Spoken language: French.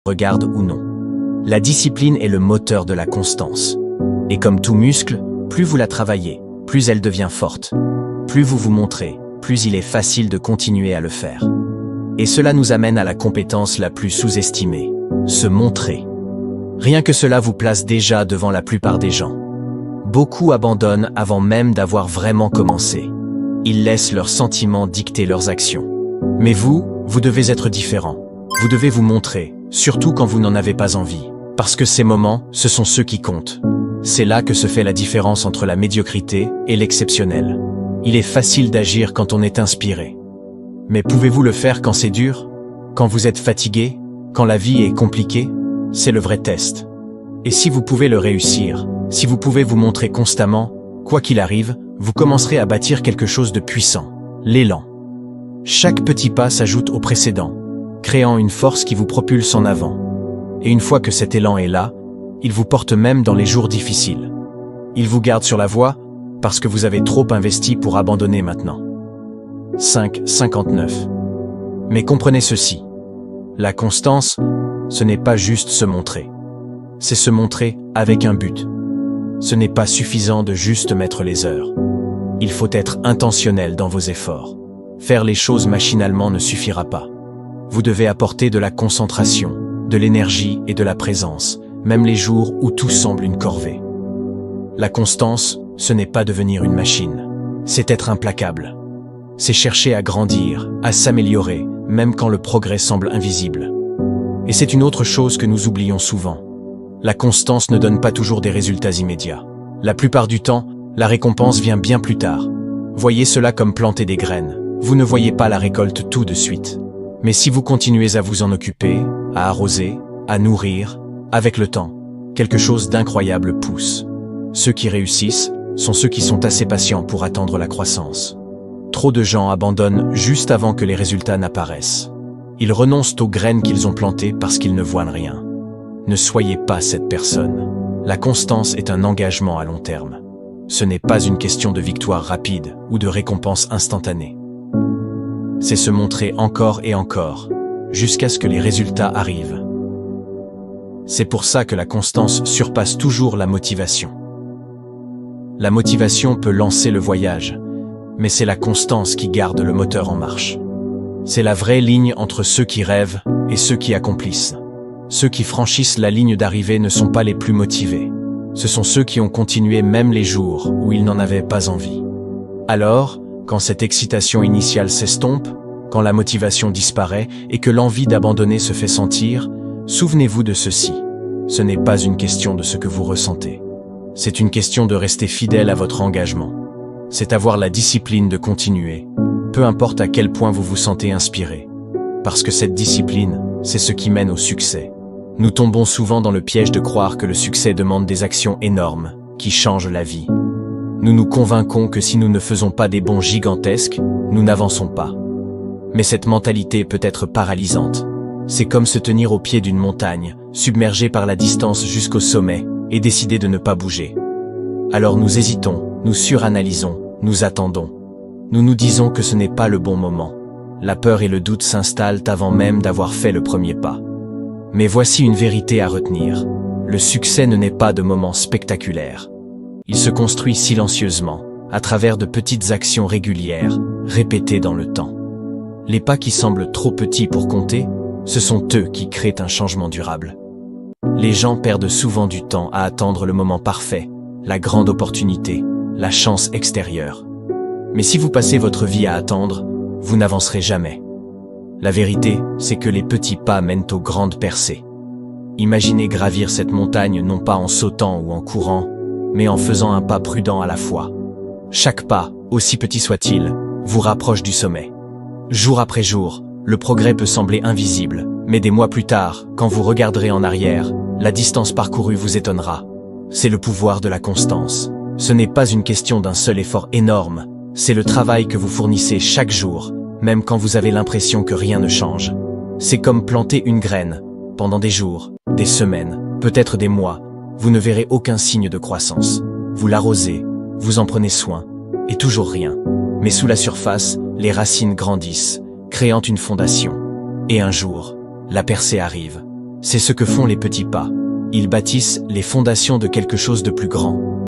regarde ou non. La discipline est le moteur de la constance. Et comme tout muscle, plus vous la travaillez, plus elle devient forte. Plus vous vous montrez, plus il est facile de continuer à le faire. Et cela nous amène à la compétence la plus sous-estimée, se montrer. Rien que cela vous place déjà devant la plupart des gens. Beaucoup abandonnent avant même d'avoir vraiment commencé. Ils laissent leurs sentiments dicter leurs actions. Mais vous devez être différent. Vous devez vous montrer, surtout quand vous n'en avez pas envie. Parce que ces moments, ce sont ceux qui comptent. C'est là que se fait la différence entre la médiocrité et l'exceptionnel. Il est facile d'agir quand on est inspiré. Mais pouvez-vous le faire quand c'est dur? Quand vous êtes fatigué? Quand la vie est compliquée? C'est le vrai test. Et si vous pouvez le réussir, si vous pouvez vous montrer constamment, quoi qu'il arrive, vous commencerez à bâtir quelque chose de puissant, l'élan. Chaque petit pas s'ajoute au précédent, créant une force qui vous propulse en avant. Et une fois que cet élan est là, il vous porte même dans les jours difficiles. Il vous garde sur la voie parce que vous avez trop investi pour abandonner maintenant. 5,59. Mais comprenez ceci. La constance, ce n'est pas juste se montrer. C'est se montrer avec un but. Ce n'est pas suffisant de juste mettre les heures. Il faut être intentionnel dans vos efforts. Faire les choses machinalement ne suffira pas. Vous devez apporter de la concentration, de l'énergie et de la présence, même les jours où tout semble une corvée. La constance, ce n'est pas devenir une machine. C'est être implacable. C'est chercher à grandir, à s'améliorer, même quand le progrès semble invisible. Et c'est une autre chose que nous oublions souvent. La constance ne donne pas toujours des résultats immédiats. La plupart du temps, la récompense vient bien plus tard. Voyez cela comme planter des graines. Vous ne voyez pas la récolte tout de suite. Mais si vous continuez à vous en occuper, à arroser, à nourrir, avec le temps, quelque chose d'incroyable pousse. Ceux qui réussissent sont ceux qui sont assez patients pour attendre la croissance. Trop de gens abandonnent juste avant que les résultats n'apparaissent. Ils renoncent aux graines qu'ils ont plantées parce qu'ils ne voient rien. Ne soyez pas cette personne. La constance est un engagement à long terme. Ce n'est pas une question de victoire rapide ou de récompense instantanée. C'est se montrer encore et encore, jusqu'à ce que les résultats arrivent. C'est pour ça que la constance surpasse toujours la motivation. La motivation peut lancer le voyage, mais c'est la constance qui garde le moteur en marche. C'est la vraie ligne entre ceux qui rêvent et ceux qui accomplissent. Ceux qui franchissent la ligne d'arrivée ne sont pas les plus motivés. Ce sont ceux qui ont continué même les jours où ils n'en avaient pas envie. Alors, quand cette excitation initiale s'estompe, quand la motivation disparaît et que l'envie d'abandonner se fait sentir, souvenez-vous de ceci. Ce n'est pas une question de ce que vous ressentez. C'est une question de rester fidèle à votre engagement. C'est avoir la discipline de continuer, peu importe à quel point vous vous sentez inspiré. Parce que cette discipline, c'est ce qui mène au succès. Nous tombons souvent dans le piège de croire que le succès demande des actions énormes, qui changent la vie. Nous nous convainquons que si nous ne faisons pas des bonds gigantesques, nous n'avançons pas. Mais cette mentalité peut être paralysante. C'est comme se tenir au pied d'une montagne, submergé par la distance jusqu'au sommet, et décider de ne pas bouger. Alors nous hésitons, nous suranalysons, nous attendons. Nous nous disons que ce n'est pas le bon moment. La peur et le doute s'installent avant même d'avoir fait le premier pas. Mais voici une vérité à retenir. Le succès ne naît pas de moments spectaculaires. Il se construit silencieusement, à travers de petites actions régulières, répétées dans le temps. Les pas qui semblent trop petits pour compter, ce sont eux qui créent un changement durable. Les gens perdent souvent du temps à attendre le moment parfait, la grande opportunité, la chance extérieure. Mais si vous passez votre vie à attendre, vous n'avancerez jamais. La vérité, c'est que les petits pas mènent aux grandes percées. Imaginez gravir cette montagne non pas en sautant ou en courant, mais en faisant un pas prudent à la fois. Chaque pas, aussi petit soit-il, vous rapproche du sommet. Jour après jour, le progrès peut sembler invisible, mais des mois plus tard, quand vous regarderez en arrière, la distance parcourue vous étonnera. C'est le pouvoir de la constance. Ce n'est pas une question d'un seul effort énorme, c'est le travail que vous fournissez chaque jour, même quand vous avez l'impression que rien ne change. C'est comme planter une graine. Pendant des jours, des semaines, peut-être des mois, vous ne verrez aucun signe de croissance. Vous l'arrosez, vous en prenez soin, et toujours rien. Mais sous la surface, les racines grandissent, créant une fondation. Et un jour, la percée arrive. C'est ce que font les petits pas. Ils bâtissent les fondations de quelque chose de plus grand.